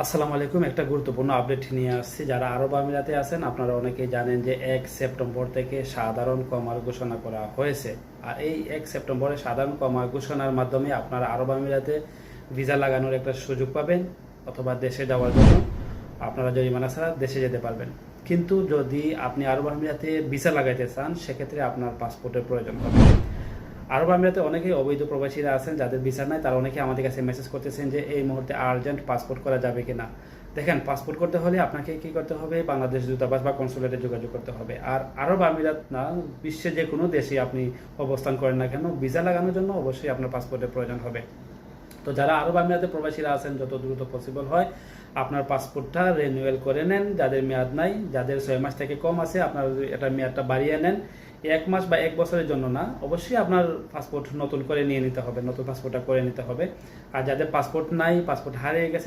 আসসালামু আলাইকুম। একটা গুরুত্বপূর্ণ আপডেট নিয়ে আসছি। যারা আরব আমিরাতে আছেন আপনারা অনেকেই জানেন যে 1 সেপ্টেম্বর থেকে সাধারণ কমার ঘোষণা করা হয়েছে। আর এই 1 সেপ্টেম্বরে সাধারণ কমার ঘোষণার মাধ্যমে আপনারা আরব আমিরাতে ভিসা লাগানোর একটা সুযোগ পাবেন, অথবা দেশে যাওয়ার জন্য আপনারা জরিমানা ছাড়া দেশে যেতে পারবেন। কিন্তু যদি আপনি আরব আমিরাতে ভিসা লাগাইতে চান, সেক্ষেত্রে আপনার পাসপোর্টের প্রয়োজন হবে। আরব আমিরাতে অনেকেই অবৈধ প্রবাসীরা আছেন যাদের ভিসা নাই, তারা অনেকে আমাদের কাছে মেসেজ করতেছেন যে এই মুহূর্তে আর্জেন্ট পাসপোর্ট করা যাবে কিনা। দেখেন, পাসপোর্ট করতে হলে আপনাকে কি করতে হবে? বাংলাদেশ দূতাবাস বা কনসুলেটে যোগাযোগ করতে হবে। আর আরব আমিরাত না, বিশ্বের যে কোনো দেশে আপনি অবস্থান করেন না কেন, ভিসা লাগানোর জন্য অবশ্যই আপনার পাসপোর্টের প্রয়োজন হবে। তো যারা আরব আমিরাতে প্রবাসীরা আছেন, যত দ্রুত পসিবল হয় আপনার পাসপোর্টটা রিনিউয়াল করে নেন। যাদের মেয়াদ নাই, যাদের 6 মাস থেকে কম আছে, আপনার এটা মেয়াদটা বাড়িয়ে নেন। 1 মাস বা 1 বছরের জন্য না, অবশ্যই আপনার পাসপোর্ট নতুন করে নিয়ে নিতে হবে, নতুন পাসপোর্টটা করে নিতে হবে। আর যাদের পাসপোর্ট নাই, পাসপোর্ট হারিয়ে গেছে,